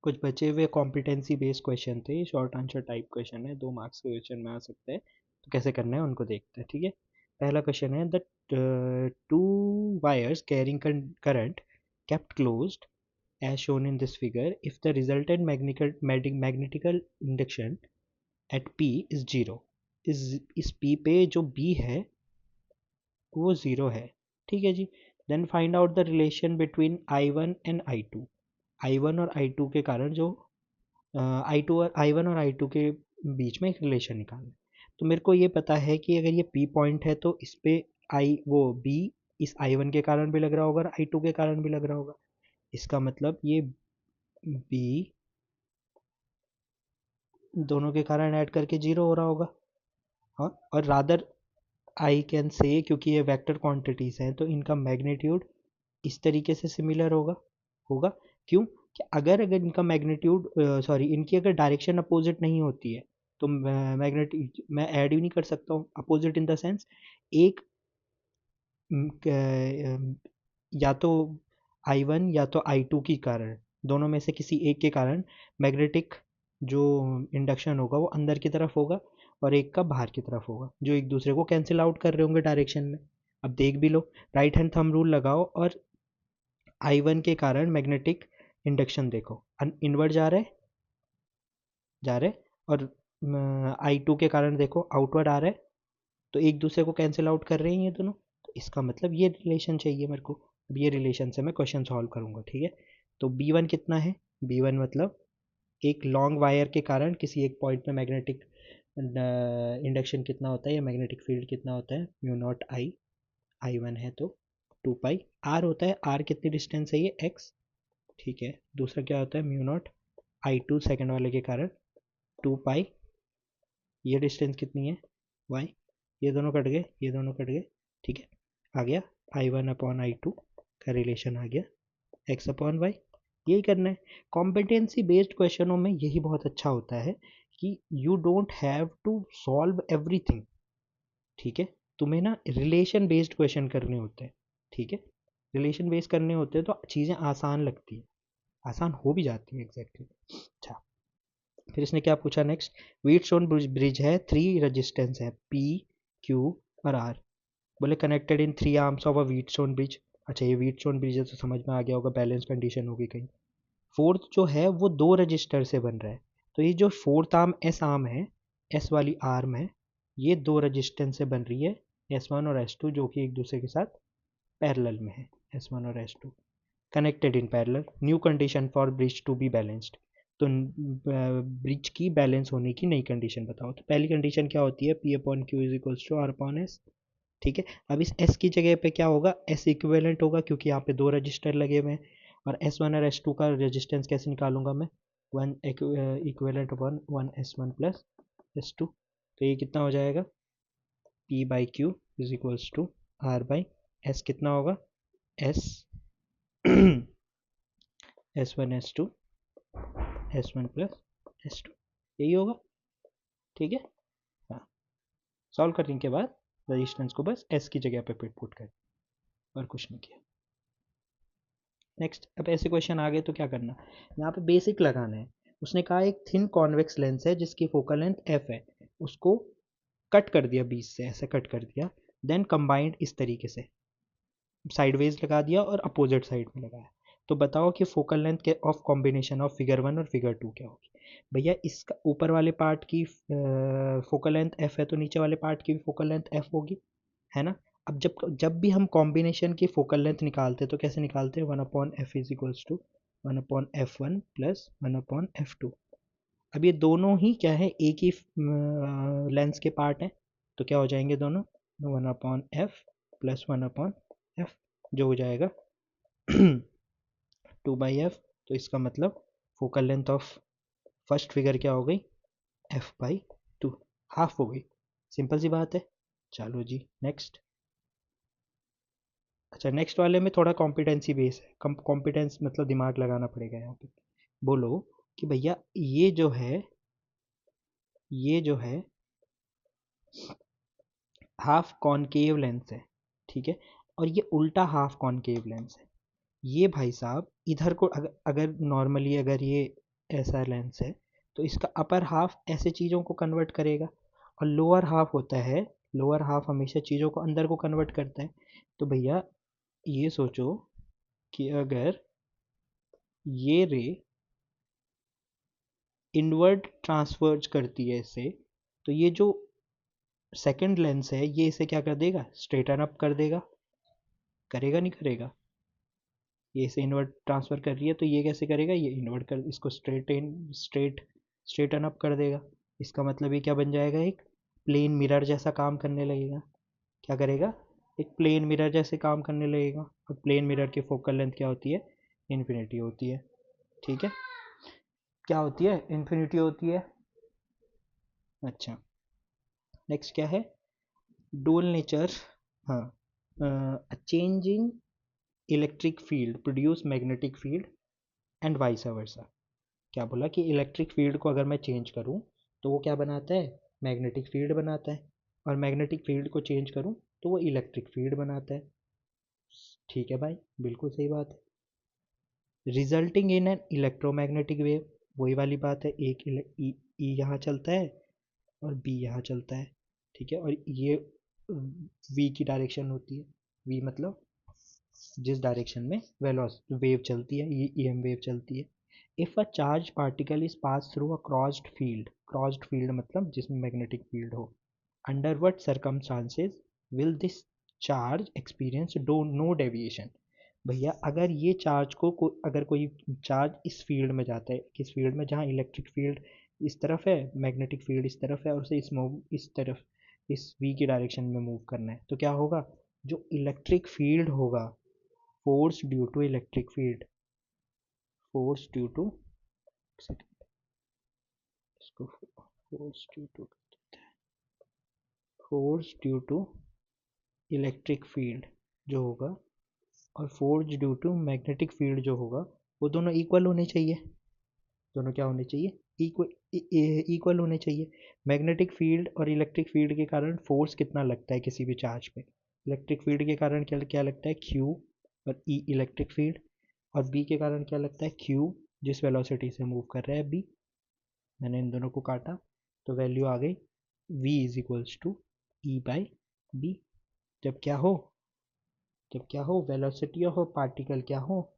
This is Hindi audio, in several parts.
कुछ बचे हुए कॉम्पिटेंसी बेस्ड क्वेश्चन थे, शॉर्ट आंसर टाइप क्वेश्चन है, 2 मार्क्स के क्वेश्चन में आ सकते हैं। तो कैसे करना है उनको देखते हैं, ठीक है। पहला क्वेश्चन है, the two wires carrying current kept closed as shown in this figure if the resultant magnetical induction at P is 0। इस P पे जो B है वो 0 है, ठीक है जी। Then find out the relation between I1 and I2। I1 और I2 के कारण जो I2 और I1 और I2 के बीच में एक रिलेशन निकालना है। तो मेरे को ये पता है कि अगर ये P पॉइंट है तो इस पे वो B इस I1 के कारण भी लग रहा होगा और I2 के कारण भी लग रहा होगा। इसका मतलब ये B दोनों के कारण ऐड करके 0 हो रहा होगा। हाँ, और रादर आई कैन से, क्योंकि ये वेक्टर क्वांटिटीज़ हैं तो इनका मैग्नीट्यूड इस तरीके से सिमिलर होगा होगा क्यों कि अगर अगर इनका मैग्नीट्यूड इनकी अगर डायरेक्शन अपोजिट नहीं होती है तो मैग्नेटिक मैं ऐड ही नहीं कर सकता हूँ। अपोजिट इन द सेंस एक या तो I1 या तो I2 के कारण, दोनों में से किसी एक के कारण मैग्नेटिक जो इंडक्शन होगा वो अंदर की तरफ होगा और एक का बाहर की तरफ होगा, जो एक दूसरे को कैंसिल आउट कर रहे होंगे डायरेक्शन में। अब देख भी लो, राइट हैंड थंब रूल लगाओ और I1 के कारण मैग्नेटिक इंडक्शन देखो, इनवर्ड जा रहे और I2 के कारण देखो आउटवर्ड आ रहा है, तो एक दूसरे को कैंसिल आउट कर रहे हैं ये दोनों। तो इसका मतलब ये रिलेशन चाहिए मेरे को। अब ये रिलेशन से मैं क्वेश्चन सॉल्व करूँगा, ठीक है। तो B1 कितना है, B1 मतलब एक लॉन्ग वायर के कारण किसी एक पॉइंट में मैग्नेटिक इंडक्शन कितना होता है या मैग्नेटिक फील्ड कितना होता है, म्यू नॉट आई। I1 है तो 2 पाई आर होता है। आर कितनी डिस्टेंस है, ये x, ठीक है। दूसरा क्या होता है, म्यू नॉट I2 सेकेंड वाले के कारण 2 पाई, ये डिस्टेंस कितनी है y, ये दोनों कट गए, ये दोनों कट गए, ठीक है। आ गया I1 अपॉन I2 का रिलेशन आ गया x अपॉन वाई। यही करना है। कॉम्पिटेंसी बेस्ड क्वेश्चनों में यही बहुत अच्छा होता है कि you don't have to solve everything, ठीक है। तुम्हें ना रिलेशन बेस्ड क्वेश्चन करने होते हैं, ठीक है। रिलेशन बेस्ड करने होते हैं तो चीज़ें आसान लगती है, आसान हो भी जाती है एग्जैक्टली। अच्छा, फिर इसने क्या पूछा नेक्स्ट, व्हीटस्टोन ब्रिज है, 3 रजिस्टेंस है P Q और R। बोले connected in 3 arms of a Wheatstone bridge. अच्छा, ये व्हीटस्टोन ब्रिज है तो समझ में आ गया होगा, बैलेंस कंडीशन होगी कहीं। फोर्थ जो है वो 2 रजिस्टर से बन रहा है, तो ये जो फोर्थ आर्म एस आर्म है, एस वाली आर्म है, ये 2 रजिस्टेंस से बन रही है, S1 और S2, जो कि एक दूसरे के साथ पैरेलल में है, S1 और S2 connected in parallel. New condition for bridge to be balanced. तो ब्रिज की बैलेंस होने की नई कंडीशन बताओ। तो पहली कंडीशन क्या होती है, P upon Q is equals to R upon S, ठीक है। अब इस S की जगह पे क्या होगा, S इक्विवेलेंट होगा क्योंकि यहाँ पे 2 रजिस्टर लगे हुए हैं। और S1 और S2 का रेजिस्टेंस कैसे निकालूंगा मैं, 1 equivalent upon 1 S1 plus S2। तो ये कितना हो जाएगा, P by Q is equals to R by S। कितना होगा, S S1 S2 S1 plus S2, यही होगा, ठीक है। हाँ, सॉल्व करने के बाद रेजिस्टेंस को बस S की जगह पे पुट कर, और कुछ नहीं किया। नेक्स्ट, अब ऐसे क्वेश्चन आ गए तो क्या करना, यहाँ पे बेसिक लगाना है। उसने कहा एक थिन कॉन्वेक्स लेंस है जिसकी फोकल लेंथ f है, उसको कट कर दिया बीच से, ऐसे कट कर दिया, देन कंबाइंड इस तरीके से साइडवेज लगा दिया और अपोजिट साइड में लगाया। तो बताओ कि फोकल लेंथ के ऑफ कॉम्बिनेशन ऑफ फिगर 1 और फिगर 2 क्या होगी। भैया इसका ऊपर वाले पार्ट की फोकल लेंथ f है तो नीचे वाले पार्ट की भी फोकल लेंथ f होगी, है ना। अब जब जब भी हम कॉम्बिनेशन की फोकल लेंथ निकालते हैं तो कैसे निकालते हैं, 1/f is equals to 1/f1 plus 1/f2। अब ये दोनों ही क्या है, एक ही लेंस के पार्ट हैं, तो क्या हो जाएंगे दोनों, 1/f प्लस 1/f, जो हो जाएगा 2/f। तो इसका मतलब focal length of first figure क्या हो गई, f/2, हाफ हो गई। सिंपल सी बात है। चलो जी नेक्स्ट। अच्छा, नेक्स्ट वाले में थोड़ा कॉम्पिटेंसी बेस है, कम कॉम्पिटेंस मतलब दिमाग लगाना पड़ेगा यहाँ पे। बोलो कि भैया ये जो है हाफ कॉनकेव लेंस है, ठीक है, और ये उल्टा हाफ कॉनकेव लेंस है। ये भाई साहब इधर को अगर नॉर्मली अगर ये ऐसा लेंस है तो इसका अपर हाफ ऐसे चीज़ों को कन्वर्ट करेगा, और लोअर हाफ होता है, लोअर हाफ हमेशा चीज़ों को अंदर को कन्वर्ट करता है। तो भैया ये सोचो कि अगर ये रे इनवर्ड ट्रांसवर्ज करती है इसे, तो ये जो सेकंड लेंस है ये इसे क्या कर देगा, स्ट्रेटन अप कर देगा, करेगा नहीं करेगा? ये इसे इनवर्ट ट्रांसफर कर रही है तो ये कैसे करेगा, ये इनवर्ट कर इसको स्ट्रेटन अप कर देगा। इसका मतलब ये क्या बन जाएगा, एक प्लेन मिरर जैसा काम करने लगेगा। क्या करेगा, एक प्लेन मिरर जैसे काम करने लगेगा। और प्लेन मिरर की फोकल लेंथ क्या होती है, इन्फिनिटी होती है। ठीक है, क्या होती है, इन्फिनिटी होती है। अच्छा, नेक्स्ट क्या है, डुअल नेचर। हाँ, changing electric field produce magnetic field and vice versa. क्या बोला कि इलेक्ट्रिक फील्ड को अगर मैं चेंज करूँ तो वो क्या बनाता है, मैग्नेटिक फील्ड बनाता है, और मैग्नेटिक फील्ड को चेंज करूँ तो वो इलेक्ट्रिक फील्ड बनाता है। ठीक है भाई, बिल्कुल सही बात है। Resulting in an electromagnetic wave, वही वाली बात है, एक ई यहाँ चलता है और बी यहाँ चलता है। ठीक है, और ये वी की डायरेक्शन होती है, वी मतलब जिस डायरेक्शन में वेव चलती है, ये ईएम वेव चलती है। If a charge particle is pass through a crossed field मतलब जिसमें मैग्नेटिक फील्ड हो, under what circumstances will this charge experience do no deviation. भैया अगर ये चार्ज अगर कोई चार्ज इस फील्ड में जाता है, किस फील्ड में, जहाँ इलेक्ट्रिक फील्ड इस तरफ है, मैग्नेटिक फील्ड इस तरफ है, और उसे इस तरफ इस वी की डायरेक्शन में मूव करना है, तो क्या होगा, जो इलेक्ट्रिक फील्ड होगा, force due to electric field, force due to, इसको force due to, force due to electric field जो होगा, और force due to magnetic field जो होगा, वो दोनों इक्वल होने चाहिए। दोनों क्या होने चाहिए, इक्वल होने चाहिए। मैग्नेटिक फील्ड और इलेक्ट्रिक फील्ड के कारण फोर्स कितना लगता है किसी भी चार्ज पे, इलेक्ट्रिक फील्ड के कारण क्या क्या लगता है, क्यू, और ई इलेक्ट्रिक फील्ड, और बी के कारण क्या लगता है, क्यू, जिस वेलोसिटी से मूव कर रहा है बी। मैंने इन दोनों को काटा तो वैल्यू आ गई v is equals to E by B. जब क्या हो, जब क्या हो, वेलोसिटी ऑफ पार्टिकल क्या हो,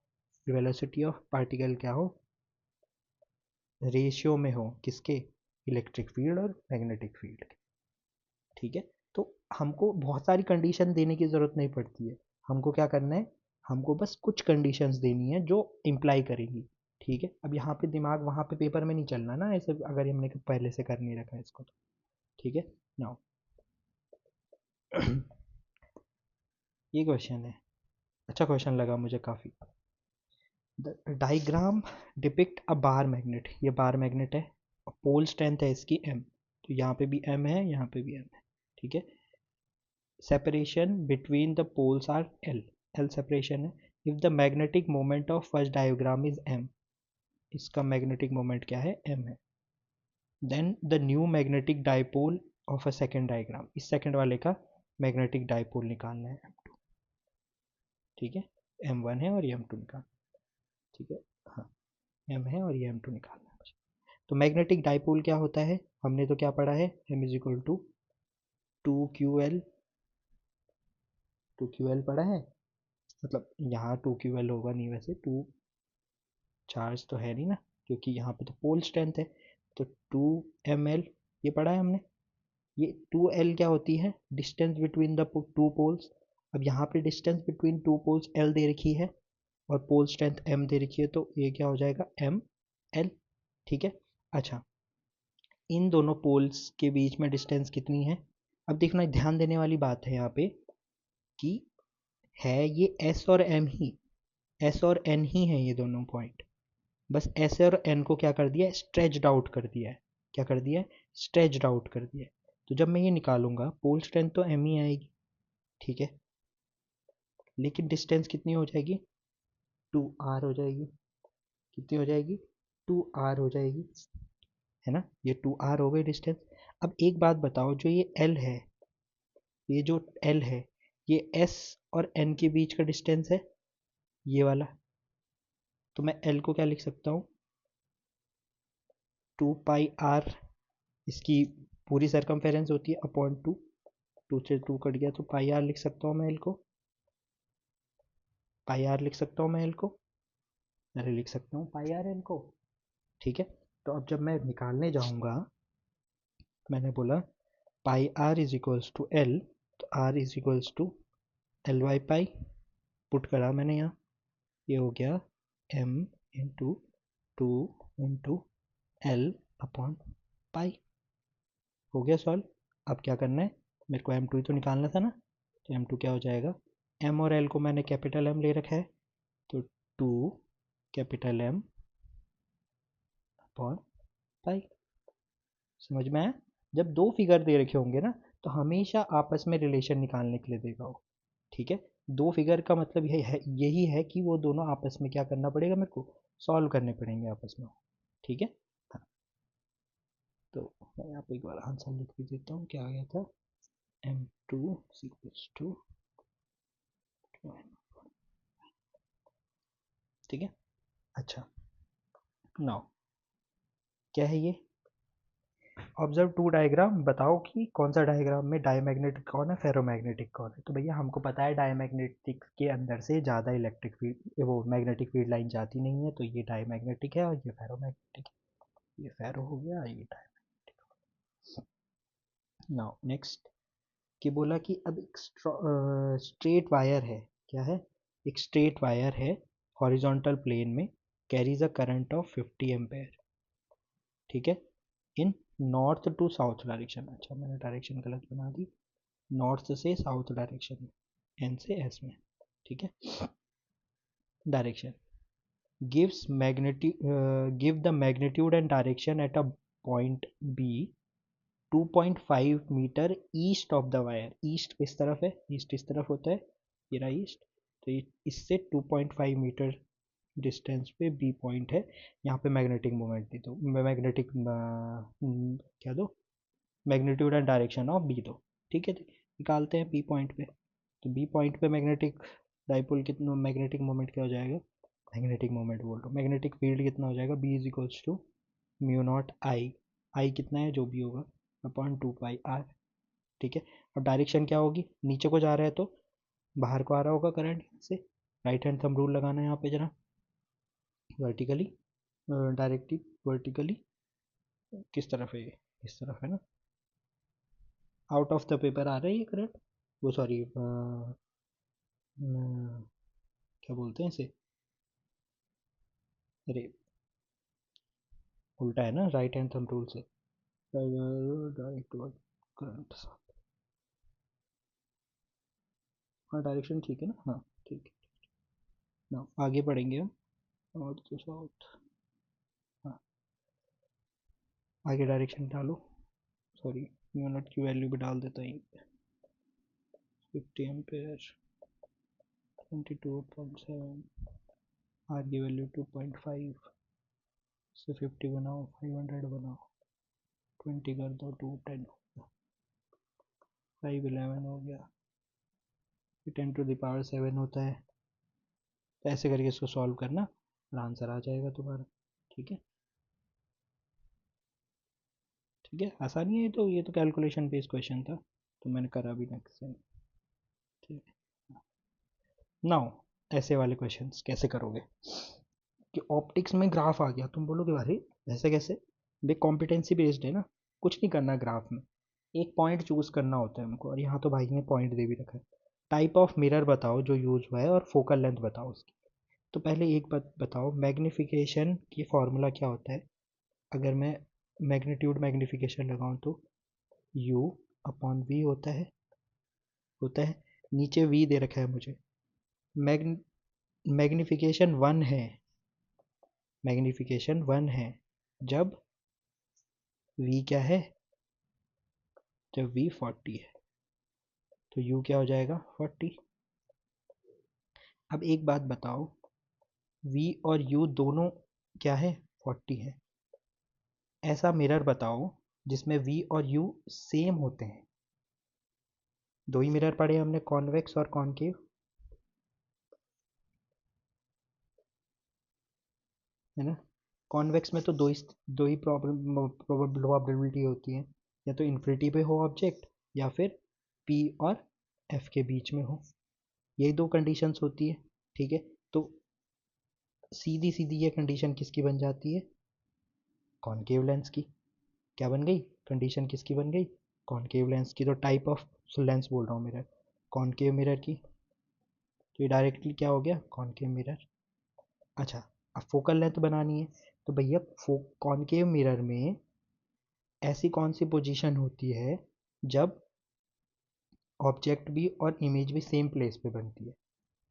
वेलोसिटी ऑफ पार्टिकल क्या हो, रेशियो में हो, किसके, इलेक्ट्रिक फील्ड और मैग्नेटिक फील्ड के। ठीक है, तो हमको बहुत सारी कंडीशन देने की ज़रूरत नहीं पड़ती है, हमको क्या करना है, हमको बस कुछ कंडीशंस देनी है जो इम्प्लाई करेंगी। ठीक है, अब यहाँ पे दिमाग वहाँ पे पेपर में नहीं चलना ना ऐसे, अगर हमने पहले से कर नहीं रखा है इसको तो। ठीक है, नाउ ये क्वेश्चन है, अच्छा क्वेश्चन लगा मुझे काफ़ी। The diagram depict a bar magnet, ये बार मैग्नेट है, पोल स्ट्रेंथ है इसकी m, तो यहाँ पे भी m है, यहाँ पे भी m है। ठीक है, separation between the poles are l separation है। If the magnetic moment of first diagram is m, इसका मैग्नेटिक मोमेंट क्या है, m है। Then the new magnetic dipole of a second diagram, इस सेकेंड वाले का मैग्नेटिक डाइपोल निकालना है m2। ठीक है, m1 है और ये m2 निकालना। ठीक है, हाँ, m है और ये m2 निकालना है मुझे। तो मैग्नेटिक डाइपोल क्या होता है, हमने तो क्या पढ़ा है, m is equal to 2ql, 2ql पढ़ा है, मतलब यहाँ 2ql होगा नहीं, वैसे टू चार्ज तो है नहीं ना, क्योंकि यहाँ पे तो पोल स्ट्रेंथ है, तो 2ml ये पढ़ा है हमने। ये 2l क्या होती है, distance between the two poles. अब यहाँ पे distance between two poles l दे रखी है और पोल स्ट्रेंथ m दे रखी है, तो ये क्या हो जाएगा, m l। ठीक है, अच्छा, इन दोनों पोल्स के बीच में डिस्टेंस कितनी है। अब देखना, ध्यान देने वाली बात है यहाँ पे कि है ये s और m ही, s और n ही है ये दोनों पॉइंट, बस s और n को क्या कर दिया है, स्ट्रेच्ड आउट कर दिया है। क्या कर दिया है, स्ट्रेच्ड आउट कर दिया है। तो जब मैं ये निकालूंगा पोल स्ट्रेंथ तो m ही आएगी। ठीक है, लेकिन डिस्टेंस कितनी हो जाएगी, 2r हो जाएगी। कितनी हो जाएगी, 2r हो जाएगी, है ना, ये 2r हो गई डिस्टेंस। अब एक बात बताओ, जो ये l है, ये जो l है, ये s और n के बीच का डिस्टेंस है, ये वाला। तो मैं l को क्या लिख सकता हूँ, 2πr इसकी पूरी सरकमफेरेंस होती है अपॉन 2, 2 से 2 कट गया तो पाई आर लिख सकता हूँ मैं एल को, पाई आर लिख सकता हूँ मैं एल को, अरे लिख सकता हूँ पाई आर एल को। ठीक है, तो अब जब मैं निकालने जाऊँगा, मैंने बोला pi R is equals to L, तो R is equals to L by pi, put करा मैंने यहाँ, ये हो गया M into 2 into L upon pi, हो गया सॉल्व। अब क्या करना है, मेरे को एम टू ही तो निकालना था ना, तो एम टू क्या हो जाएगा, एम और एल को मैंने कैपिटल एम ले रखा है, तो 2 कैपिटल एम अपॉन पाई। समझ में आया? जब दो फिगर दे रखे होंगे ना, तो हमेशा आपस में रिलेशन निकालने के लिए देगा वो। ठीक है, दो फिगर का मतलब यही है कि वो दोनों आपस में क्या करना पड़ेगा, मेरे को सॉल्व करने पड़ेंगे आपस में। ठीक है, हाँ, तो मैं यहाँ पे एक बार आंसर लिख भी देता हूँ, क्या आ गया था, एम टू टू, ठीक है। अच्छा, नाउ क्या है ये, ऑब्जर्व टू डायग्राम, बताओ कि कौन सा डायग्राम में डायमैग्नेटिक कौन है, फेरोमैग्नेटिक कौन है। तो भैया हमको पता है डायमैग्नेटिक के अंदर से ज़्यादा इलेक्ट्रिक फील्ड, वो मैग्नेटिक फील्ड लाइन जाती नहीं है, तो ये डायमैग्नेटिक है और ये फेरोमैग्नेटिक है। ये फेरो हो गया, ये डायमैग्नेटिक। नाउ नेक्स्ट, कि बोला कि अब एक स्ट्रेट वायर है, क्या है, एक स्ट्रेट वायर है हॉरिजॉन्टल प्लेन में, carries a current of 50 ampere, ठीक है, in north to south direction. अच्छा मैंने डायरेक्शन गलत बना दी, नॉर्थ से साउथ डायरेक्शन में, एन से एस में, ठीक है। Direction gives give the magnitude and direction at a point B 2.5 metre east of the wire, east किस तरफ है, ईस्ट इस तरफ होता है, ये रहा ईस्ट, तो इससे 2.5 मीटर डिस्टेंस पे बी पॉइंट है, यहाँ पे मैग्नेटिक मोमेंट दी दो, मैग्नेटिक क्या दो, magnitude and direction of B दो। ठीक है, निकालते हैं बी पॉइंट पे, तो बी पॉइंट पे मैग्नेटिक डाइपोल कितना, मैग्नेटिक मोमेंट क्या हो जाएगा, मैग्नेटिक मोमेंट बोल रहा हूँ, मैग्नेटिक फील्ड कितना हो जाएगा, B is equals to mu not I, I कितना है जो भी होगा अपॉन 2 पाई आर। ठीक है, और डायरेक्शन क्या होगी, नीचे को जा रहा है तो बाहर को आ रहा होगा करंट से, राइट हैंड थंब रूल लगाना है यहाँ पे जरा, वर्टिकली, डायरेक्टली वर्टिकली किस तरफ है, ये इस तरफ है ना, आउट ऑफ द पेपर आ रहा है ये करंट, वो सॉरी क्या बोलते हैं इसे, अरे उल्टा है ना, राइट हैंड थंब रूल से डायरेक्ट करंट, हाँ डायरेक्शन ठीक है ना, हाँ ठीक है ना, आगे बढ़ेंगे हम, नॉर्थ टू साउथ, हाँ आगे डायरेक्शन डालो, सॉरी म्यू नॉट की वैल्यू भी डाल देता हूँ, 50 एम्पेयर 22.7, आर की वैल्यू 2.5 से 50 बनाओ, 500 बनाओ, 20 कर दो, 210 हो गया, 511 हो गया, 10⁻7 होता है, तो ऐसे करके इसको सॉल्व करना और आंसर आ जाएगा तुम्हारा। ठीक है, ठीक है, आसानी है, तो ये तो कैलकुलेशन बेस्ड क्वेश्चन था, तो मैंने करा भी नेक्स्ट टाइम। ठीक है, नाउ ऐसे वाले क्वेश्चंस कैसे करोगे, कि ऑप्टिक्स में ग्राफ आ गया, तुम बोलोगे अरे ऐसे कैसे, बे कॉम्पिटेंसी बेस्ड है ना, कुछ नहीं करना ग्राफ में, एक पॉइंट चूज करना होता है हमको, और यहाँ तो भाई ने पॉइंट दे भी रखा है, टाइप ऑफ मिरर बताओ जो यूज हुआ है और फोकल लेंथ बताओ उसकी। तो पहले एक बात बताओ, मैग्नीफिकेशन की फॉर्मूला क्या होता है, अगर मैं मैग्नीट्यूड मैग्नीफिकेशन लगाऊं तो u अपॉन v होता है, नीचे v दे रखा है मुझे, मैग्न मैग्नीफिकेशन 1 है, मैग्नीफिकेशन 1 है जब v क्या है, जब v 40 है, तो u क्या हो जाएगा 40। अब एक बात बताओ, v और u दोनों क्या है 40 है, ऐसा मिरर बताओ जिसमें v और u सेम होते हैं, दो ही मिरर पढ़े हमने, कॉन्वेक्स और कॉनकेव, है ना, कॉन्वेक्स में तो दो ही प्रोबेबिलिटी होती है, या तो इन्फिनिटी पे हो ऑब्जेक्ट, या फिर पी और एफ के बीच में हो, यही दो कंडीशंस होती है। ठीक है, तो सीधी सीधी ये कंडीशन किसकी बन जाती है? कॉनकेव लेंस की। क्या बन गई कंडीशन, किसकी बन गई? कॉनकेव लेंस की। तो टाइप ऑफ लेंस बोल रहा हूँ मिरर, कॉनकेव मिरर की। तो ये डायरेक्टली क्या हो गया? Concave mirror. अच्छा, अब फोकल लेंथ बनानी है, तो भैया कॉनकेव मिरर में ऐसी कौन सी पोजीशन होती है जब ऑब्जेक्ट भी और इमेज भी सेम प्लेस पे बनती है?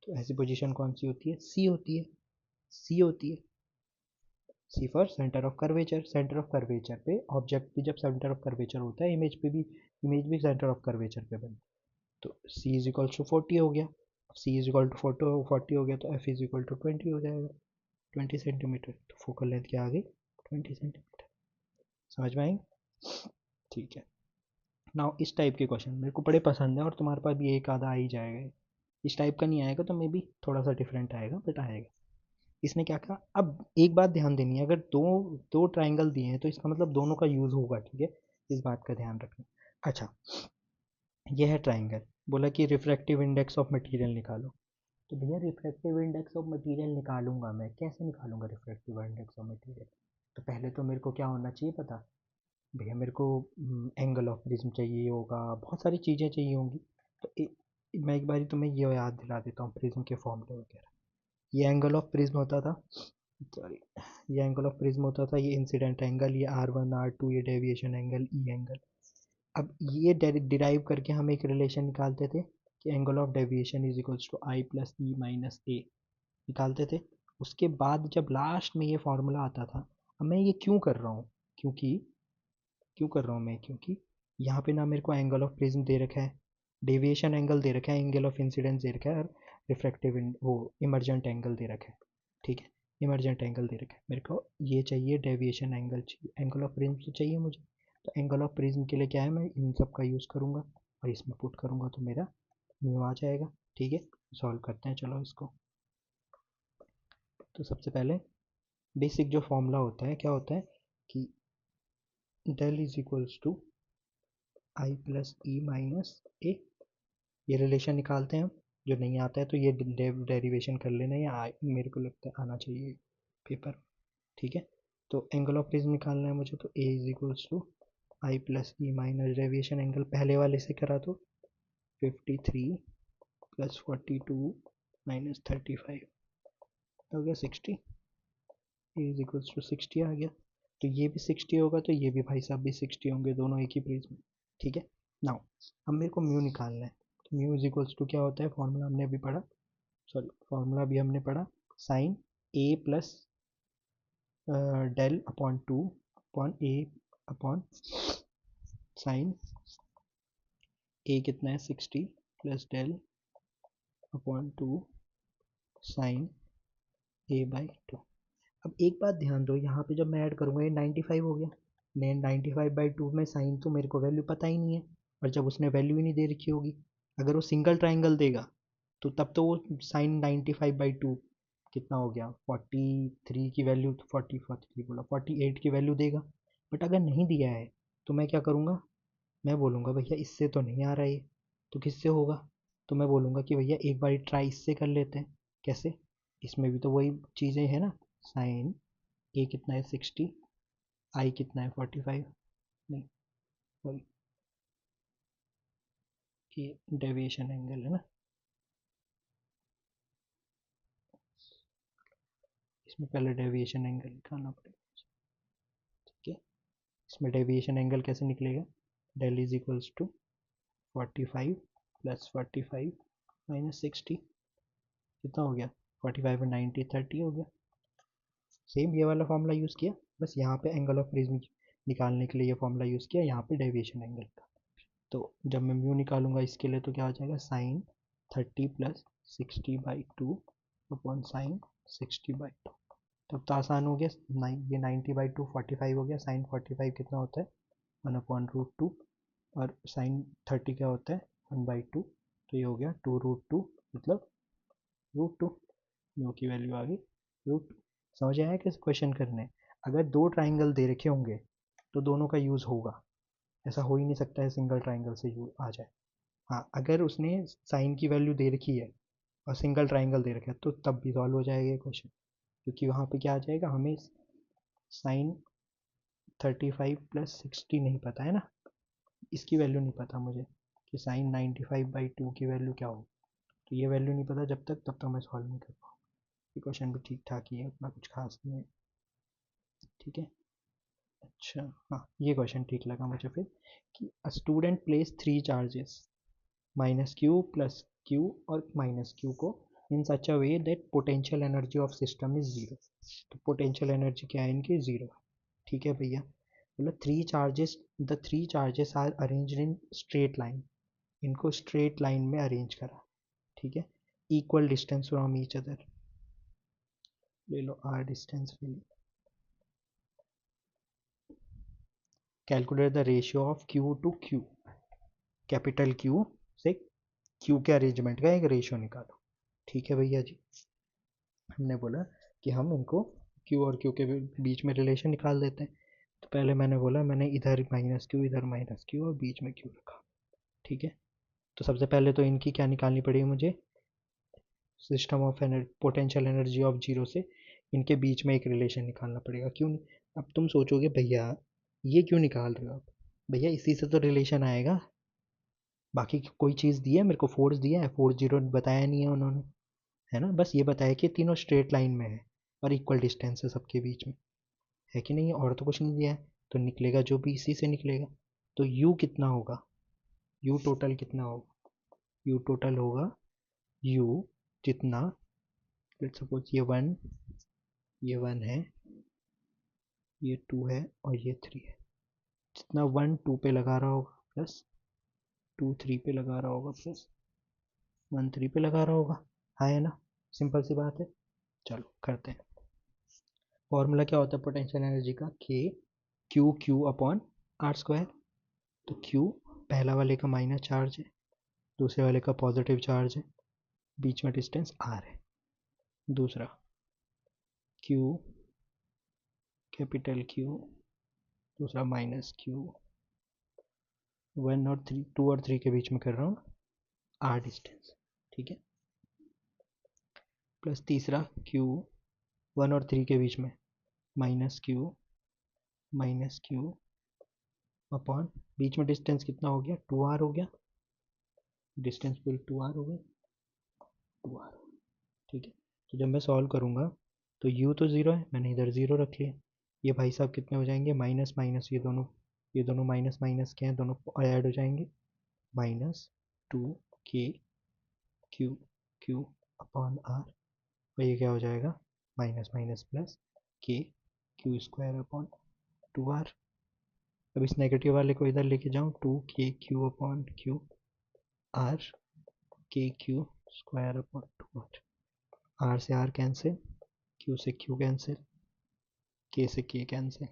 तो ऐसी पोजीशन कौन सी होती है? सी होती है। सी होती है। C for centre of curvature. Centre of curvature पे ऑब्जेक्ट भी जब सेंटर ऑफ कर्वेचर होता है, इमेज भी सेंटर ऑफ कर्वेचर पे बनती है। तो सी इज इक्वल टू 40 हो गया। सी इज इक्वल टू 40 हो गया, तो एफ इज इक्वल टू 20 हो जाएगा, 20 सेंटीमीटर। तो फोकल लेंथ क्या आ गई? 20 सेंटीमीटर। समझ में आएंगे? ठीक है। नाउ इस टाइप के क्वेश्चन मेरे को बड़े पसंद है, और तुम्हारे पास भी एक आधा आ ही जाएगा। इस टाइप का नहीं आएगा तो मे बी थोड़ा सा डिफरेंट आएगा, बट आएगा। इसने क्या कहा, अब एक बात ध्यान देनी है, अगर दो दो ट्राइंगल दिए हैं तो इसका मतलब दोनों का यूज होगा। ठीक है, इस बात का ध्यान रखना। अच्छा, यह है ट्राइंगल, बोला कि रिफ्रैक्टिव इंडेक्स ऑफ मटेरियल निकालो। तो भैया रिफ्रैक्टिव इंडेक्स ऑफ मटेरियल निकालूंगा मैं, कैसे निकालूंगा रिफ्रैक्टिव इंडेक्स ऑफ मटेरियल? तो पहले तो मेरे को क्या होना चाहिए पता? भैया मेरे को एंगल ऑफ प्रिज्म चाहिए होगा, बहुत सारी चीज़ें चाहिए होंगी। तो मैं एक बारी तुम्हें ये याद दिला देता हूँ, प्रिज्म के फॉर्मूले वगैरह। ये एंगल ऑफ प्रिज्म होता था, सॉरी, ये एंगल ऑफ प्रिज्म होता था, ये इंसिडेंट एंगल, ये R1 R2, ये डेविएशन एंगल, ई एंगल। अब ये डिराइव करके हम एक रिलेशन निकालते थे कि angle of deviation is equals to I plus E minus A, निकालते थे। उसके बाद जब लास्ट में ये फॉर्मूला आता था, अब मैं ये क्यों कर रहा हूँ? क्यों कर रहा हूँ मैं? क्योंकि यहाँ पे ना मेरे को एंगल ऑफ प्रिज्म दे रखा है, डेविएशन एंगल दे रखा है, एंगल ऑफ इंसिडेंस दे रखा है, और रिफ्रैक्टिव वो इमरजेंट एंगल दे रखा है। ठीक है, इमरजेंट एंगल दे रखा है, मेरे को ये चाहिए, डेविएशन एंगल चाहिए, एंगल ऑफ प्रिज्म तो चाहिए मुझे। तो एंगल ऑफ प्रिज्म के लिए क्या है, मैं इन सब का यूज़ करूँगा और इसमें पुट करूँगा, तो मेरा म्यू आ जाएगा। ठीक है, सॉल्व करते हैं चलो इसको। तो सबसे पहले बेसिक जो फॉर्मूला होता है, क्या होता है कि del is equals to I plus E minus A. ये रिलेशन निकालते हैं हम। जो नहीं आता है तो ये डेरिवेशन कर लेना, या मेरे को लगता है आना चाहिए पेपर। ठीक है, तो एंगल ऑफ प्रिज्म निकालना है मुझे, तो A is equals to I plus E minus deviation angle पहले वाले से करा तो 53 प्लस 42 माइनस 35 हो गया 60। ए इज इक्वल्स टू 60 आ गया। तो ये भी 60 होगा, तो ये भी भाई साहब भी 60 होंगे, दोनों एक ही प्रिज्म में। ठीक है, नाउ अब मेरे को म्यू निकालना है। तो म्यू इज इक्वल्स टू क्या होता है, फॉर्मूला हमने अभी पढ़ा, सॉरी फॉर्मूला भी हमने पढ़ा, sine A plus del upon two upon A upon sine A कितना है 60 plus del upon two sine A by two. अब एक बात ध्यान दो, यहाँ पे जब मैं ऐड करूँगा ये 95 हो गया, मैं 95/2 में साइन तो मेरे को वैल्यू पता ही नहीं है, और जब उसने वैल्यू ही नहीं दे रखी होगी, अगर वो सिंगल ट्राइंगल देगा तो तब तो वो साइन 95/2 कितना हो गया, 43 की वैल्यू, 43 बोला, 48 की वैल्यू देगा। बट अगर नहीं दिया है तो मैं क्या करूँगा? मैं बोलूँगा भैया इससे तो नहीं आ रहा है, तो किससे होगा? तो मैं बोलूँगा कि भैया एक बार ट्राई इससे कर लेते हैं। कैसे? इसमें भी तो वही चीज़ें हैं ना, साइन ए कितना है 60, आई कितना है 45, नहीं सॉरी, ये डेविएशन एंगल है ना, इसमें पहले डेविएशन एंगल निकालना पड़ेगा। ठीक है, इसमें डेविएशन एंगल कैसे निकलेगा? Del is equals to 45 plus 45 minus 60, कितना हो गया? 45 और 90 30 हो गया। सेम ये वाला फॉर्मूला यूज़ किया, बस यहाँ पे एंगल ऑफ प्रिज्म निकालने के लिए ये फॉर्मूला यूज़ किया, यहाँ पे डेविएशन एंगल का। तो जब मैं म्यू निकालूंगा इसके लिए, तो क्या हो जाएगा, साइन 30 प्लस 60/2 अपॉन साइन 60/2। तब तो आसान हो गया, ये 90/2 45 हो गया, साइन 45 कितना होता है 1/√2, और साइन 30 क्या होता है 1/2, तो ये हो गया 2√2, मतलब √2, म्यू की वैल्यू आ गई √2। समझ आया कैसे क्वेश्चन करने? अगर दो ट्राइंगल दे रखे होंगे तो दोनों का यूज़ होगा, ऐसा हो ही नहीं सकता है सिंगल ट्राइंगल से यूज आ जाए। हाँ, अगर उसने साइन की वैल्यू दे रखी है और सिंगल ट्राइंगल दे रखा है तो तब भी सॉल्व हो जाएगा ये क्वेश्चन, क्योंकि वहाँ पे क्या आ जाएगा, हमें साइन 35 + 60 नहीं पता है ना, इसकी वैल्यू नहीं पता मुझे कि साइन 95/2 की वैल्यू क्या हो, तो ये वैल्यू नहीं पता जब तक, तब तक मैं सॉल्व नहीं कर पाऊँ। ये क्वेश्चन भी ठीक ठाक ही है, उतना कुछ खास नहीं है। ठीक है, अच्छा, हाँ ये क्वेश्चन ठीक लगा मुझे फिर, कि a student place 3 charges -q + q और -q को in such a way that potential energy of system is zero. तो पोटेंशियल एनर्जी क्या है इनकी, ज़ीरो है। ठीक है भैया, मतलब three charges are arranged in straight line, इनको स्ट्रेट लाइन में अरेंज करा। ठीक है, equal distance from each other, ले लो r डिस्टेंस ले लो। Calculate the ratio of q to q, capital Q से Q के अरेंजमेंट का एक रेशियो निकालो। ठीक है भैया जी, हमने बोला कि हम इनको Q और Q के बीच में रिलेशन निकाल देते हैं। तो पहले मैंने बोला, मैंने इधर -q इधर -q और बीच में Q रखा। ठीक है, तो सबसे पहले तो इनकी क्या निकालनी पड़ेगी मुझे, system of potential energy of zero से इनके बीच में एक रिलेशन निकालना पड़ेगा। क्यों, अब तुम सोचोगे भैया ये क्यों निकाल रहे हो आप, भैया इसी से तो रिलेशन आएगा, बाकी कोई चीज़ दी है मेरे को, फोर्स दिया है, फोर्स जीरो बताया नहीं है उन्होंने, है ना, बस ये बताया कि तीनों स्ट्रेट लाइन में है और इक्वल डिस्टेंस है सबके बीच में, है कि नहीं, और तो कुछ नहीं दिया है, तो निकलेगा जो भी इसी से निकलेगा। तो u कितना होगा, u टोटल कितना होगा, u टोटल होगा u जितना, लेट्स सपोज ये वन है, ये टू है और ये थ्री है, जितना वन टू पे लगा रहा होगा प्लस टू थ्री पे लगा रहा होगा प्लस वन थ्री पे लगा रहा होगा, हाँ है ना, सिंपल सी बात है। चलो करते हैं, फॉर्मूला क्या होता है पोटेंशियल एनर्जी का, के Q/r²। तो Q पहला वाले का माइनस चार्ज है, दूसरे वाले का पॉजिटिव चार्ज है, बीच में डिस्टेंस r है। दूसरा Q, कैपिटल Q, दूसरा -q, वन और थ्री, टू और थ्री के बीच में कर रहा हूँ r डिस्टेंस। ठीक है, प्लस तीसरा Q वन और थ्री के बीच में -q अपॉन, बीच में डिस्टेंस कितना हो गया, 2r हो गया, डिस्टेंस पूरी 2r हो गई, 2r। ठीक है, तो जब मैं सॉल्व करूँगा तो u तो ज़ीरो है, मैंने इधर ज़ीरो रख लिया, ये भाई साहब कितने हो जाएंगे, माइनस माइनस, ये दोनों माइनस माइनस के हैं, दोनों ऐड हो जाएंगे, -2k/q/r, और ये क्या हो जाएगा, माइनस माइनस प्लस k/q² अब इस नेगेटिव वाले को इधर लेके जाऊँ, 2k/q/r, k/q² r से r कैंसिल, q से q कैंसिल, k से k कैंसिल,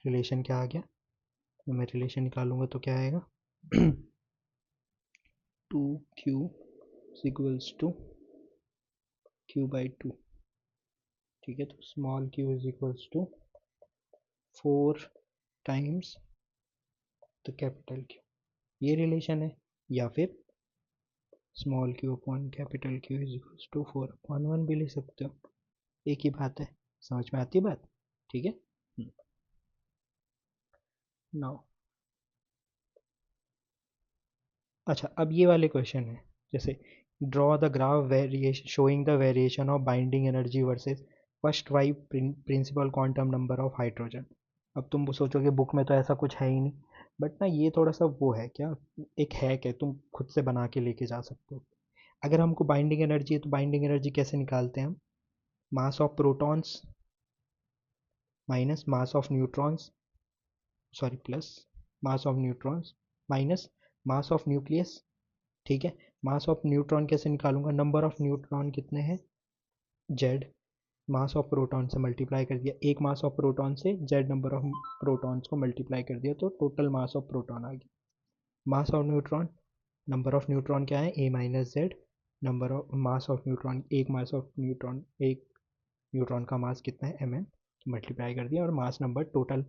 रिलेशन क्या आ गया, तो मैं रिलेशन निकालूंगा तो क्या आएगा 2q इक्वल्स टू q/2। ठीक है, तो small q is equals to 4 times the capital Q, ये रिलेशन है, या फिर स्मॉल q/कैपिटल Q इज इक्वल्स टू 4/1 भी ले सकते हो, एक ही बात है, समझ में आती है बात। ठीक है, नाउ अच्छा, अब ये वाले क्वेश्चन है, जैसे draw the graph variation showing the variation of binding energy versus first 5 principal quantum number of hydrogen. अब तुम सोचोगे बुक में तो ऐसा कुछ है ही नहीं, बट ना ये थोड़ा सा वो है क्या, एक हैक है, तुम खुद से बना के लेके जा सकते हो। अगर हमको बाइंडिंग एनर्जी है तो बाइंडिंग एनर्जी कैसे निकालते हैं हम, mass of protons minus mass of neutrons, sorry plus mass of neutrons minus mass of nucleus. ठीक है, मास ऑफ न्यूट्रॉन कैसे निकालूंगा, नंबर ऑफ न्यूट्रॉन कितने हैं, जेड, मास ऑफ प्रोटॉन से मल्टीप्लाई कर दिया, एक मास ऑफ प्रोटॉन से जेड नंबर ऑफ प्रोटॉन्स को मल्टीप्लाई कर दिया, तो टोटल मास ऑफ प्रोटॉन आ गया। Mass of neutron, number of neutron क्या है, a - z, number of mass of neutron, एक मास ऑफ न्यूट्रॉन, एक न्यूट्रॉन का मास कितना है, mn, मल्टीप्लाई कर दिया, और मास नंबर टोटल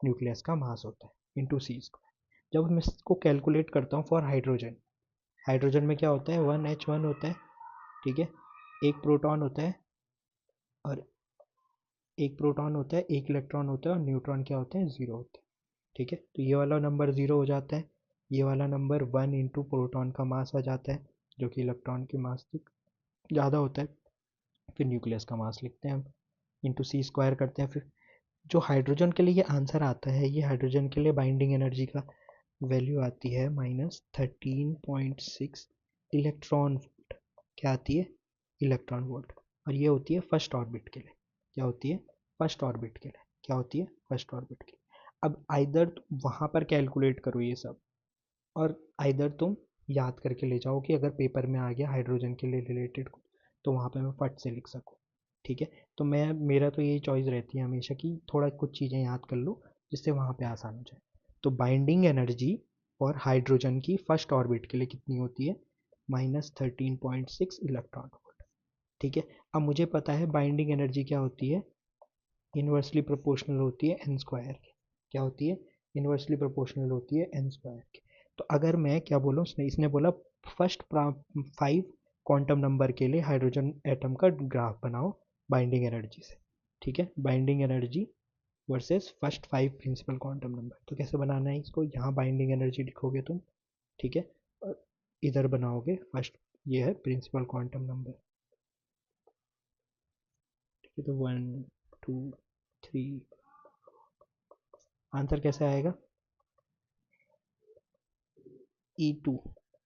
न्यूक्लियस का मास होता है इंटू सी स्क्वायर। जब मैं इसको कैलकुलेट करता हूँ फॉर हाइड्रोजन, हाइड्रोजन में क्या होता है, 1H1 होता है, ठीक है, एक प्रोटॉन होता है, और एक प्रोटॉन होता है, एक इलेक्ट्रॉन होता है, और न्यूट्रॉन क्या होते हैं, ज़ीरो होते हैं, ठीक है। तो ये वाला नंबर ज़ीरो हो जाता है, ये वाला नंबर 1 इंटू प्रोटॉन का मास आ जाता है, जो कि इलेक्ट्रॉन के मास से ज़्यादा होता है। फिर न्यूक्लियस का मास लिखते हैं हम, इंटू सी स्क्वायर करते हैं। फिर जो हाइड्रोजन के लिए ये आंसर आता है, ये हाइड्रोजन के लिए बाइंडिंग एनर्जी का वैल्यू आती है -13.6 इलेक्ट्रॉन वोल्ट। क्या आती है, इलेक्ट्रॉन वोल्ट। और ये होती है फर्स्ट ऑर्बिट के लिए। क्या होती है, फर्स्ट ऑर्बिट के लिए। क्या होती है, फर्स्ट ऑर्बिट के लिए। अब आइदर तुम वहाँ पर कैलकुलेट करो ये सब, और आइदर तुम याद करके ले जाओ कि अगर पेपर में आ गया हाइड्रोजन के लिए रिलेटेड तो वहाँ पे मैं फट से लिख सकूँ, ठीक है। तो मैं, मेरा तो यही चॉइस रहती है हमेशा कि थोड़ा कुछ चीज़ें याद कर लो जिससे वहाँ पे आसान हो जाए। तो बाइंडिंग एनर्जी और हाइड्रोजन की फर्स्ट ऑर्बिट के लिए कितनी होती है, -13.6 इलेक्ट्रॉन वोल्ट, ठीक है। अब मुझे पता है बाइंडिंग एनर्जी क्या होती है, इन्वर्सली प्रोपोर्शनल होती है एन स्क्वायर की। क्या होती है, इन्वर्सली प्रोपोर्शनल होती है एन स्क्वायर की। तो अगर मैं क्या बोलूँ, इसने बोला फर्स्ट 5 क्वांटम नंबर के लिए हाइड्रोजन एटम का ग्राफ बनाओ बाइंडिंग एनर्जी से, ठीक है। Binding energy versus first 5 principal quantum number. तो कैसे बनाना है इसको, यहाँ बाइंडिंग एनर्जी लिखोगे तुम, ठीक है, और इधर बनाओगे फर्स्ट, ये है प्रिंसिपल क्वांटम नंबर, ठीक है। तो 1 2 3, आंसर कैसे आएगा, E2।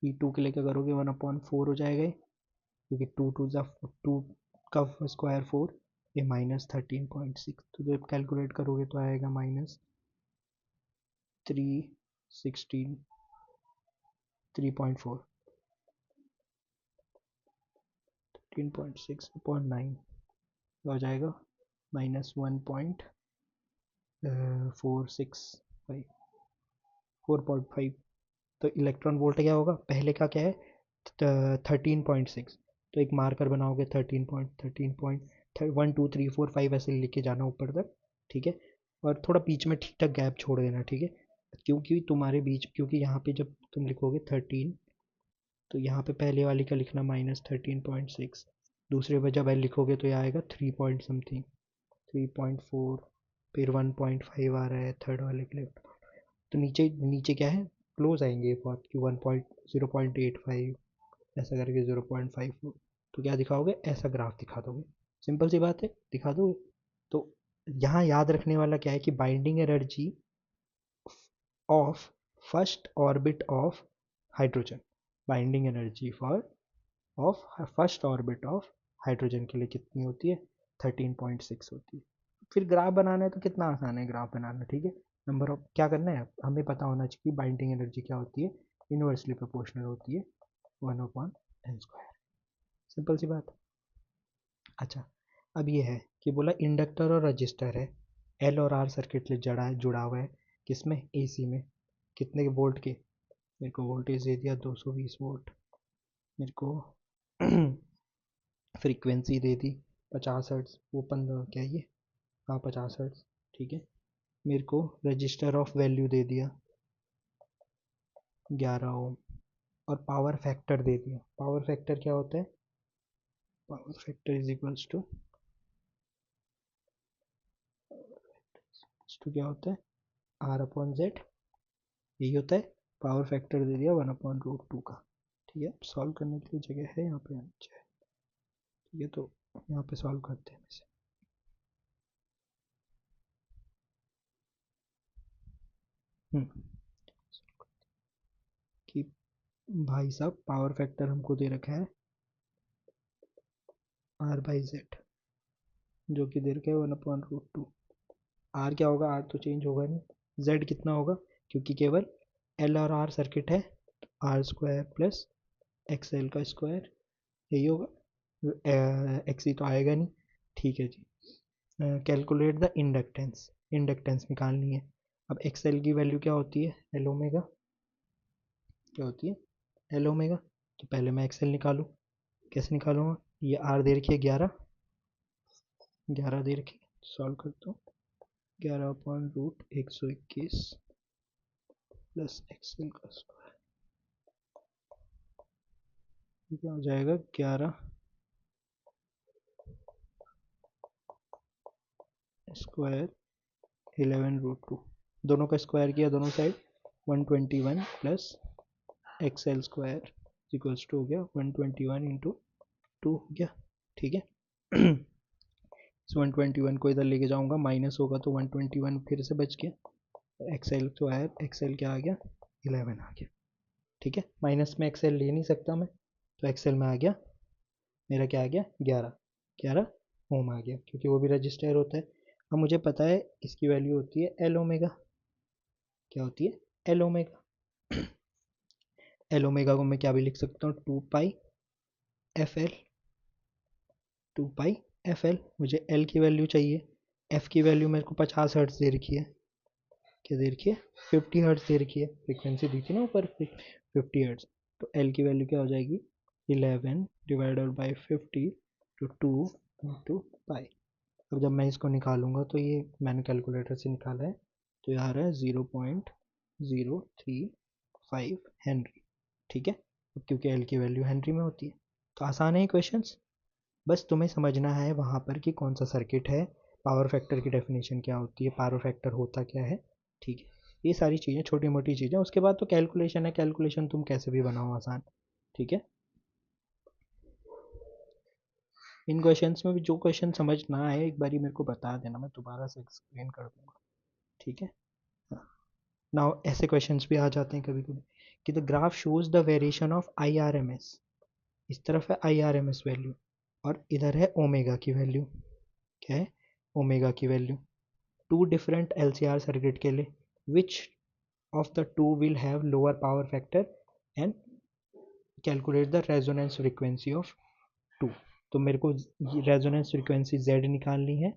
E2 के लिए क्या करोगे, 1/4 हो जाएगा ये, क्योंकि टू टू ज़ा टू का स्क्वायर 4, ये -13.6। तो जब कैलकुलेट करोगे तो आएगा -316 3.4 13.6/9 हो जाएगा -1.465 4.5। तो इलेक्ट्रॉन वोल्ट क्या होगा, पहले का क्या है, 13.6। तो एक मार्कर बनाओगे 13.1 2 3 4 5 ऐसे लिख के जाना ऊपर तक, ठीक है। और थोड़ा बीच में ठीक ठाक गैप छोड़ देना, ठीक है, क्योंकि तुम्हारे बीच, क्योंकि यहाँ पे जब तुम लिखोगे 13, तो यहाँ पे पहले वाली का लिखना -13.6, दूसरे पे जब लिखोगे तो ये आएगा 3 पॉइंट समथिंग, 3.4, फिर 1.5 आ रहा है थर्ड वाले के लिए। तो नीचे नीचे क्या है, क्लोज आएंगे बहुत, कि 0.85 ऐसा करके 0.54। तो क्या दिखाओगे, ऐसा ग्राफ दिखा दोगे, सिंपल सी बात है, दिखा दोगे। तो यहाँ याद रखने वाला क्या है कि binding energy of first orbit of hydrogen, binding energy for of first orbit of hydrogen के लिए कितनी होती है, 13.6 होती है। फिर ग्राफ बनाना है तो कितना आसान है ग्राफ बनाना, ठीक है। नंबर ऑफ क्या करना है, हमें पता होना चाहिए कि बाइंडिंग एनर्जी क्या होती है, इनवर्सली प्रोपोर्शनल होती है 1/n²। सिंपल सी बात। अच्छा, अब ये है कि बोला इंडक्टर और रजिस्टर है, एल और आर सर्किट जुड़ा हुआ है, किसमें, एसी में, कितने वोल्ट के, मेरे को वोल्टेज दे दिया 220 वोल्ट, मेरे को फ्रीक्वेंसी दे दी 50 हर्ट्ज, वो 15 क्या ये, हाँ 50 हर्ट्ज, ठीक है। मेरे को रजिस्टर ऑफ वैल्यू दे दिया 11 ओम, और पावर फैक्टर दे दिया। पावर फैक्टर क्या होता है, power factor is equals to क्या होता है, R/Z, यही होता है। पावर फैक्टर दे दिया 1/√2 का, ठीक है। सॉल्व करने के लिए जगह है यहाँ पे, अच्छा है, ठीक है। तो यहाँ पे सॉल्व करते हैं इसे। कि भाई साहब पावर फैक्टर हमको दे रखा है R/Z, जो कि दे रखा है 1/√2। आर क्या होगा, आर तो चेंज होगा नहीं, जेड कितना होगा, क्योंकि केवल एल और आर सर्किट है, R² प्लस XL का स्क्वायर, यही होगा, एक्स ही तो आएगा नहीं, ठीक है जी। कैलकुलेट द इंडक्टेंस, इंडक्टेंस निकालनी है। अब XL की वैल्यू क्या होती है, एल ओमेगा, क्या होती है, एल ओमेगा। तो पहले मैं XL निकालूँ, कैसे निकालूंगा, ये आर दे रखी है 11 दे रखी है, सॉल्व करता हूँ। 11/√121 प्लस एक्सएल का स्क्वायर, क्या हो जाएगा 11 स्क्वायर 11√2, दोनों का स्क्वायर किया दोनों side 121 plus XL square equals to हो गया 121 इंटू 2 हो गया। ठीक है। इस 121 को इधर लेके जाऊंगा, माइनस होगा तो 121 फिर से बच गया, एक्सएल स्क्वायर एक्सएल क्या आ गया 11 आ गया। ठीक है, माइनस में एक्सएल ले नहीं सकता मैं, तो एक्सएल में आ गया मेरा क्या आ गया 11 11 ओम आ गया, क्योंकि वो भी रजिस्टर होता है। अब मुझे पता है इसकी वैल्यू होती है एल ओमेगा। क्या होती है एल ओमेगा। एल ओमेगा को मैं क्या भी लिख सकता हूँ 2 पाई एफ एल, 2 पाई एफ एल। मुझे एल की वैल्यू चाहिए, एफ की वैल्यू मेरे को 50 हर्ट्ज दे रखी है, क्या दे रखी है 50 हर्ट्ज दे रखी है, फ्रिक्वेंसी दी थी ना ऊपर 50 हर्ट्ज। तो एल की वैल्यू क्या हो जाएगी 11 डिवाइडेड बाई 50 तो 2 इंटू पाई। अब जब मैं इसको निकालूंगा तो ये मैंने कैलकुलेटर से निकाला है, तो ये आ रहा है 0.035 हेनरी। ठीक है, क्योंकि एल की वैल्यू हेनरी में होती है। तो आसान है ये क्वेश्चंस, बस तुम्हें समझना है वहाँ पर कि कौन सा सर्किट है, पावर फैक्टर की डेफिनेशन क्या होती है, पावर फैक्टर होता क्या है। ठीक है, ये सारी चीज़ें छोटी मोटी चीज़ें, उसके बाद तो कैलकुलेशन है, कैलकुलेशन तुम कैसे भी बनाओ आसान। ठीक है, इन क्वेश्चंस में भी जो क्वेश्चन समझ ना आए एक बारी मेरे को बता देना, मैं दोबारा से एक्सप्लेन कर दूंगा। ठीक है, नाउ ऐसे क्वेश्चंस भी आ जाते हैं कभी कभी कि the graph shows the variation of I R M S, इस तरफ है I R M S value और इधर है ओमेगा की वैल्यू। क्या है ओमेगा की वैल्यू, two different L C R circuit के लिए, which of the two will have lower power factor and calculate the resonance frequency of two. तो मेरे को रेजोनेंस फ्रीक्वेंसी जेड निकालनी है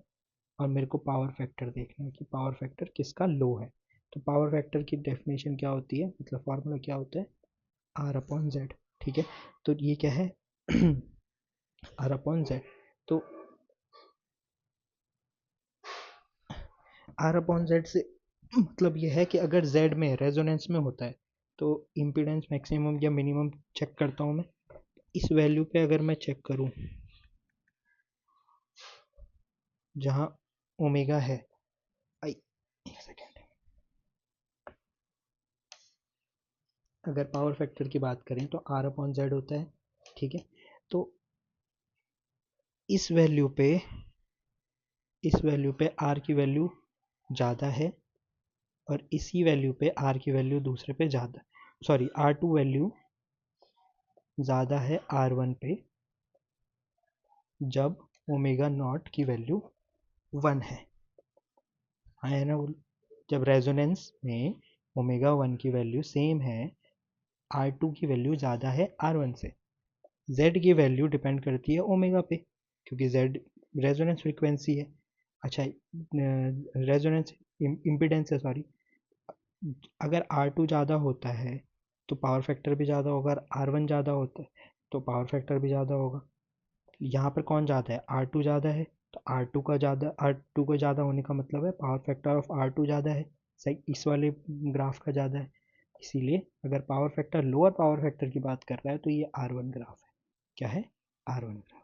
और मेरे को पावर फैक्टर देखना है कि पावर फैक्टर किसका लो है। तो पावर फैक्टर की डेफिनेशन क्या होती है, मतलब फार्मूला क्या होता है आर अपॉन जेड। ठीक है, तो ये क्या है आर अपॉन जेड। तो आर अपॉन जेड से मतलब ये है कि अगर जेड में रेजोनेंस में होता है तो इम्पीडेंस मैक्सिमम या मिनिमम चेक करता हूँ मैं, इस वैल्यू पे अगर मैं चेक करूँ जहाँ ओमेगा है, आई एक सेकेंड, अगर पावर फैक्टर की बात करें तो आर अपॉन जेड होता है। ठीक है, तो इस वैल्यू पे आर की वैल्यू ज़्यादा है और इसी वैल्यू पे आर की वैल्यू दूसरे पे ज़्यादा, सॉरी आर टू वैल्यू ज़्यादा है आर वन पे जब ओमेगा नॉट की वैल्यू 1 है। हाँ है ना, जब रेजोनेंस में ओमेगा 1 की वैल्यू सेम है, आर टू की वैल्यू ज़्यादा है आर वन से। जेड की वैल्यू डिपेंड करती है ओमेगा पे, क्योंकि जेड रेजोनेंस फ्रीक्वेंसी है। अच्छा, रेजोनेंस इम्पीडेंस है सॉरी, अगर आर टू ज़्यादा होता है तो पावर फैक्टर भी ज़्यादा होगा, अगर आर वन ज़्यादा होता है तो पावर फैक्टर भी ज़्यादा होगा। यहाँ पर कौन ज़्यादा है आर टू ज़्यादा है, तो आर टू का ज़्यादा होने का मतलब है power factor of R two ज़्यादा है, सही इस वाले ग्राफ का ज़्यादा है। इसीलिए अगर power factor lower power factor की बात कर रहा है तो ये आर वन ग्राफ है। क्या है आर वन ग्राफ।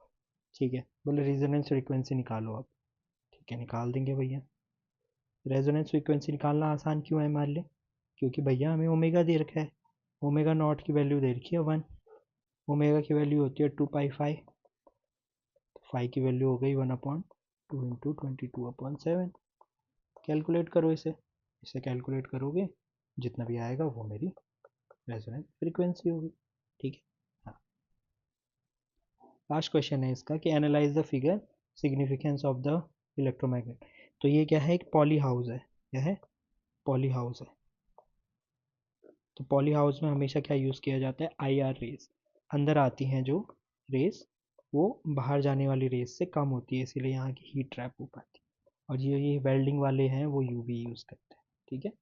ठीक है, बोले रेजोनेंस फ्रीक्वेंसी निकालो अब। ठीक है, निकाल देंगे भैया। रेजोनेंस फ्रीक्वेंसी निकालना आसान क्यों है मान ले, क्योंकि भैया हमें ओमेगा दे रखा है, ओमेगा नॉट की वैल्यू दे रखी है 1, ओमेगा की वैल्यू होती है 2 पाई 5, फाइव की वैल्यू हो गई 1/2 इंटू 22/7। कैलकुलेट करो इसे, कैलकुलेट करोगे जितना भी आएगा वो मेरी रेजोनेंस फ्रीक्वेंसी होगी। ठीक है, हाँ। लास्ट क्वेश्चन है इसका कि analyse the figure significance of the electromagnet. तो ये क्या है एक पॉली हाउस है, क्या है पॉली हाउस है। तो पॉली हाउस में हमेशा क्या यूज़ किया जाता है आई आर रेज, अंदर आती हैं जो रेज वो बाहर जाने वाली रेज से कम होती है, इसीलिए यहाँ की हीट ट्रैप हो पाती है। और ये वेल्डिंग वाले हैं वो यूवी यूज़ करते हैं। ठीक है।